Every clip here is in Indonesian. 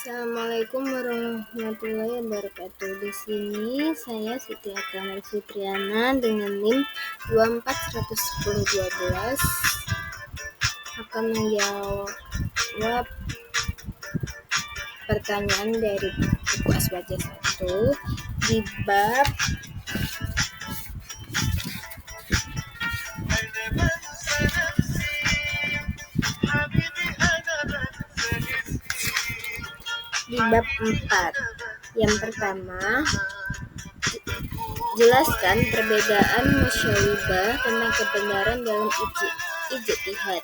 Assalamualaikum warahmatullahi wabarakatuh. Di sini saya Siti Akmal Fitriana dengan NIM 241012 akan menjawab pertanyaan dari buku Asbaja 1 di bab di bab 4. Yang pertama, jelaskan perbedaan musyawarah tentang kebenaran dalam ijtihad.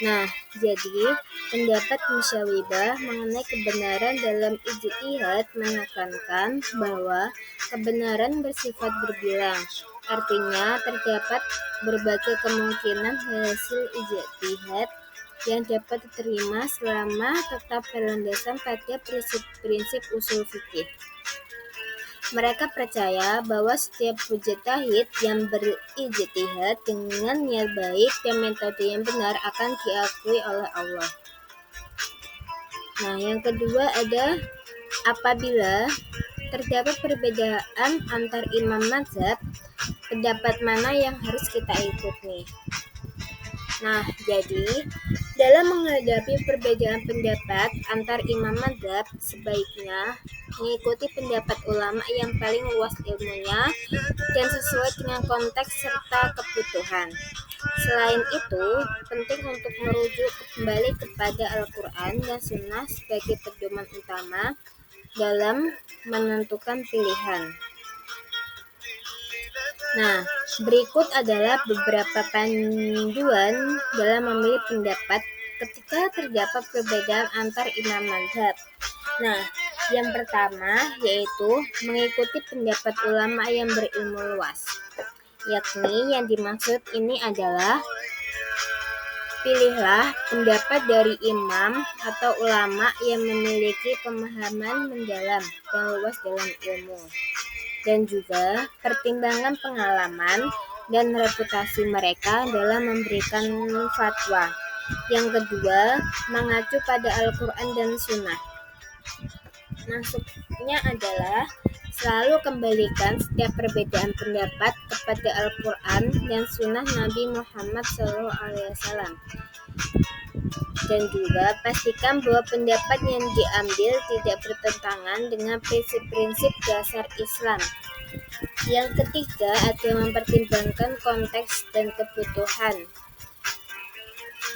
Nah, jadi pendapat musyawarah mengenai kebenaran dalam ijtihad menekankan bahwa kebenaran bersifat berbilang. Artinya, terdapat berbagai kemungkinan hasil ijtihad yang dapat diterima selama tetap berlandaskan pada prinsip-prinsip usul fikih. Mereka percaya bahwa setiap mujtahid yang berijtihad dengan niat baik dan metode yang benar akan diakui oleh Allah. Nah, yang kedua ada apabila terdapat perbedaan antar imam mazhab, pendapat mana yang harus kita ikuti? Nah, jadi dalam menghadapi perbedaan pendapat antar imam mazhab, sebaiknya mengikuti pendapat ulama yang paling luas ilmunya dan sesuai dengan konteks serta kebutuhan. Selain itu, penting untuk merujuk kembali kepada Al-Quran dan Sunnah sebagai pedoman utama dalam menentukan pilihan. Nah, berikut adalah beberapa panduan dalam memilih pendapat ketika terdapat perbedaan antar imam mazhab. Nah, yang pertama yaitu mengikuti pendapat ulama yang berilmu luas. Yakni yang dimaksud ini adalah pilihlah pendapat dari imam atau ulama yang memiliki pemahaman mendalam dan luas dalam ilmu, dan juga pertimbangan pengalaman dan reputasi mereka dalam memberikan fatwa. Yang kedua, mengacu pada Al-Quran dan Sunnah. Maksudnya adalah selalu kembalikan setiap perbedaan pendapat kepada Al-Quran dan Sunnah Nabi Muhammad SAW. Dan juga pastikan bahwa pendapat yang diambil tidak bertentangan dengan prinsip-prinsip dasar Islam. Yang ketiga adalah mempertimbangkan konteks dan kebutuhan.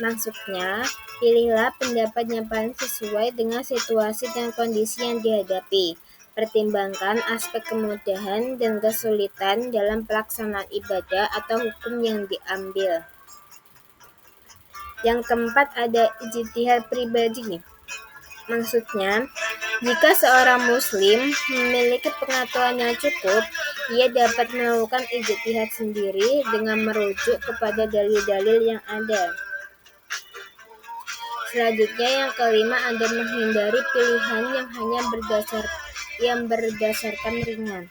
Maksudnya, pilihlah pendapat yang paling sesuai dengan situasi dan kondisi yang dihadapi. Pertimbangkan aspek kemudahan dan kesulitan dalam pelaksanaan ibadah atau hukum yang diambil. Yang keempat ada ijtihad pribadi. Maksudnya, jika seorang muslim memiliki pengetahuan yang cukup, ia dapat melakukan ijtihad sendiri dengan merujuk kepada dalil-dalil yang ada. Selanjutnya yang kelima ada menghindari pilihan yang berdasarkan ringan.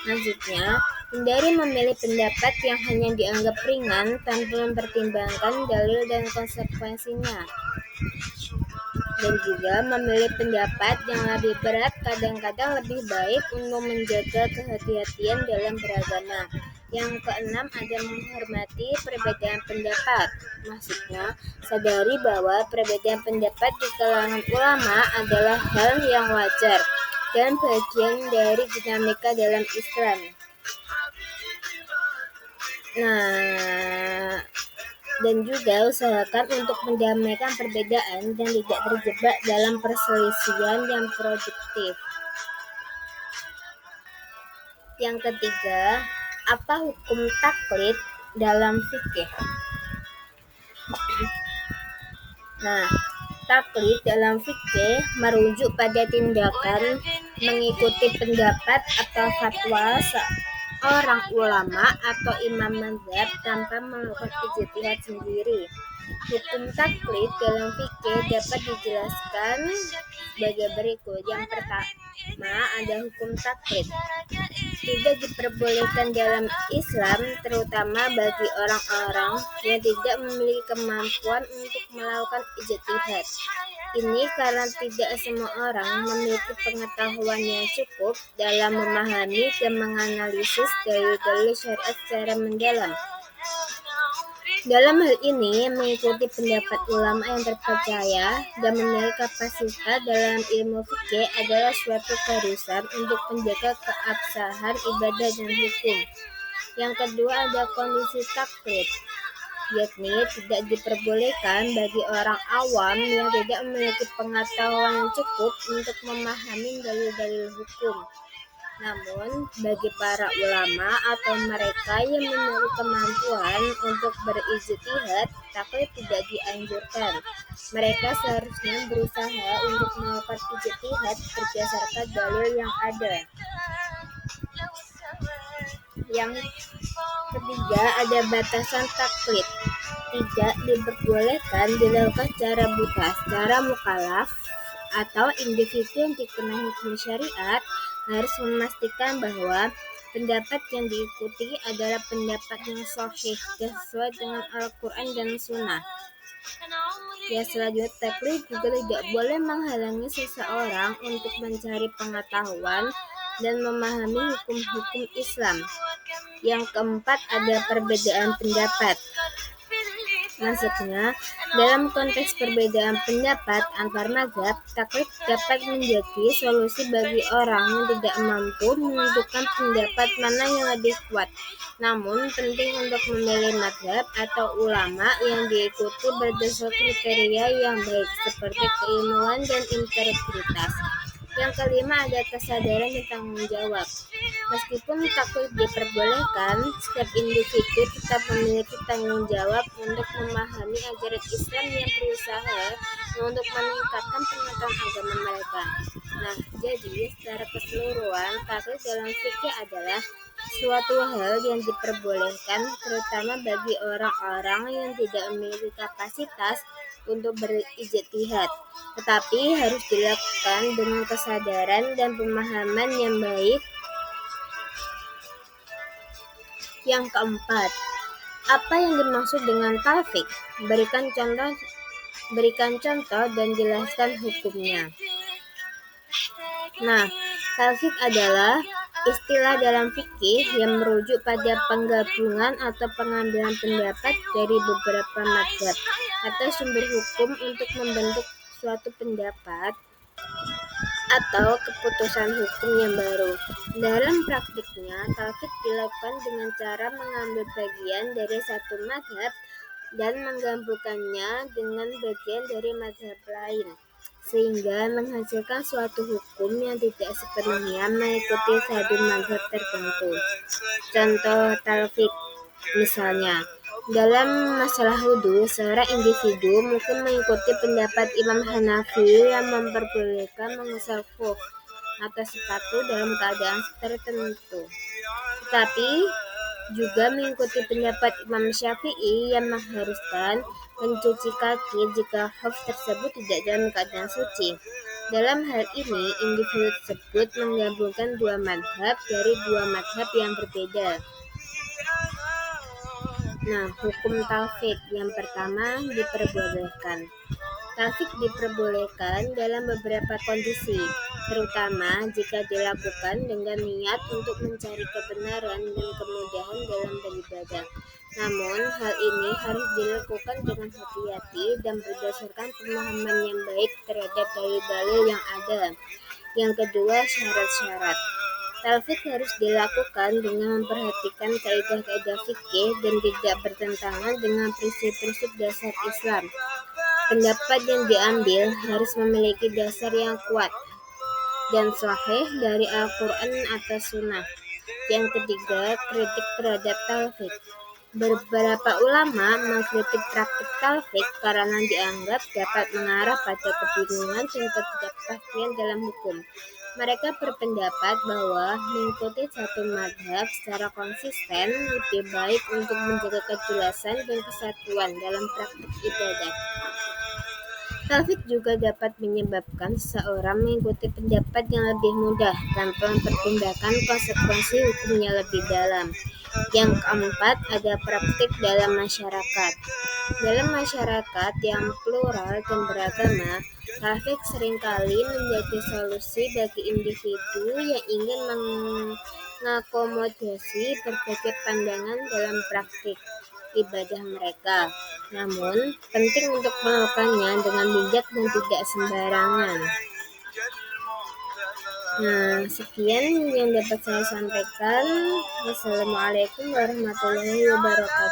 Maksudnya, hindari memilih pendapat yang hanya dianggap ringan tanpa mempertimbangkan dalil dan konsekuensinya. Dan juga memilih pendapat yang lebih berat kadang-kadang lebih baik untuk menjaga kehati-hatian dalam beragama. Yang keenam ada menghormati perbedaan pendapat. Maksudnya, sadari bahwa perbedaan pendapat di kalangan ulama adalah hal yang wajar dan bagian dari dinamika dalam Islam. Nah, dan juga usahakan untuk mendamaikan perbedaan dan tidak terjebak dalam perselisihan yang produktif. Yang ketiga, apa hukum taklid dalam fikih? Nah, taklid dalam fikih merujuk pada tindakan mengikuti pendapat atau fatwa seorang ulama atau imam mazhab tanpa melakukan ijtihad sendiri. Hukum taklid dalam fikih dapat dijelaskan sebagai berikut. Yang pertama ada hukum taklid. Tidak diperbolehkan dalam Islam, terutama bagi orang-orang yang tidak memiliki kemampuan untuk melakukan ijtihad. ini karena tidak semua orang memiliki pengetahuan yang cukup dalam memahami dan menganalisis dalil-dalil syariat secara mendalam. Dalam hal ini, mengikuti pendapat ulama yang terpercaya dan memiliki kapasitas dalam ilmu fikih adalah suatu keharusan untuk menjaga keabsahan ibadah dan hukum. Yang kedua ada kondisi taklid, yakni tidak diperbolehkan bagi orang awam yang tidak memiliki pengetahuan yang cukup untuk memahami dalil-dalil hukum. Namun, bagi para ulama atau mereka yang memiliki kemampuan untuk berijtihad, taklid tidak dianjurkan. Mereka seharusnya berusaha untuk melakukan ijtihad berdasarkan dalil yang ada. Yang ketiga ada batasan taklid. Tidak diperbolehkan dilakukan secara buta. Secara mukallaf atau individu yang dikenai hukum syariat harus memastikan bahwa pendapat yang diikuti adalah pendapat yang sahih dan sesuai dengan Al-Quran dan Sunnah. Ya, selanjutnya taklid juga tidak boleh menghalangi seseorang untuk mencari pengetahuan dan memahami hukum-hukum Islam. Yang keempat ada perbedaan pendapat. Maksudnya, dalam konteks perbedaan pendapat antar mazhab, taklid dapat menjadi solusi bagi orang yang tidak mampu menentukan pendapat mana yang lebih kuat. Namun, penting untuk memilih mazhab atau ulama yang diikuti berdasarkan kriteria yang baik, seperti keilmuan dan integritas. Yang kelima ada kesadaran dan tanggung jawab. Meskipun taklid diperbolehkan, setiap individu tetap memiliki tanggung jawab untuk memahami ajaran Islam yang berusaha untuk meningkatkan pengetahuan agama mereka. Nah, jadi secara keseluruhan, taklid dalam fikih adalah suatu hal yang diperbolehkan terutama bagi orang-orang yang tidak memiliki kapasitas untuk berijtihad, tetapi harus dilakukan dengan kesadaran dan pemahaman yang baik. Yang keempat, apa yang dimaksud dengan talfik? Berikan contoh dan jelaskan hukumnya. Nah, talfik adalah istilah dalam fikih yang merujuk pada penggabungan atau pengambilan pendapat dari beberapa mazhab atau sumber hukum untuk membentuk suatu pendapat atau keputusan hukum yang baru. Dalam praktiknya, talfik dilakukan dengan cara mengambil bagian dari satu mazhab dan menggabungkannya dengan bagian dari mazhab lain, sehingga menghasilkan suatu hukum yang tidak sepenuhnya mengikuti satu mazhab tertentu. Contoh talfik, misalnya, dalam masalah wudhu, seorang individu mungkin mengikuti pendapat Imam Hanafi yang memperbolehkan mengusap khuf atau sepatu dalam keadaan tertentu, tetapi juga mengikuti pendapat Imam Syafi'i yang mengharuskan mencuci kaki jika khuf tersebut tidak dalam keadaan suci. Dalam hal ini, individu tersebut menggabungkan dua mazhab dari dua mazhab yang berbeda. Nah, hukum talfik yang pertama diperbolehkan. Talfik diperbolehkan dalam beberapa kondisi, terutama jika dilakukan dengan niat untuk mencari kebenaran dan kemudahan dalam beribadah. Namun, hal ini harus dilakukan dengan hati-hati dan berdasarkan pemahaman yang baik terhadap dalil-dalil yang ada. Yang kedua, syarat-syarat. Talfik harus dilakukan dengan memperhatikan kaidah-kaidah fikih dan tidak bertentangan dengan prinsip-prinsip dasar Islam. Pendapat yang diambil harus memiliki dasar yang kuat dan sahih dari Al-Quran atau Sunnah. Yang ketiga, kritik terhadap talfik. Beberapa ulama mengkritik praktik talfik karena dianggap dapat mengarah pada kebingungan dan ketidakpastian dalam hukum. Mereka berpendapat bahwa mengikuti satu mazhab secara konsisten lebih baik untuk menjaga kejelasan dan kesatuan dalam praktik ibadah. Talfik juga dapat menyebabkan seseorang mengikuti pendapat yang lebih mudah tanpa mempertimbangkan konsekuensi hukumnya lebih dalam. Yang keempat, ada praktik dalam masyarakat. Dalam masyarakat yang plural dan beragama, konflik seringkali menjadi solusi bagi individu yang ingin mengakomodasi berbagai pandangan dalam praktik ibadah mereka. Namun, penting untuk melakukannya dengan bijak dan tidak sembarangan. Nah, sekian yang dapat saya sampaikan. Wassalamualaikum warahmatullahi wabarakatuh.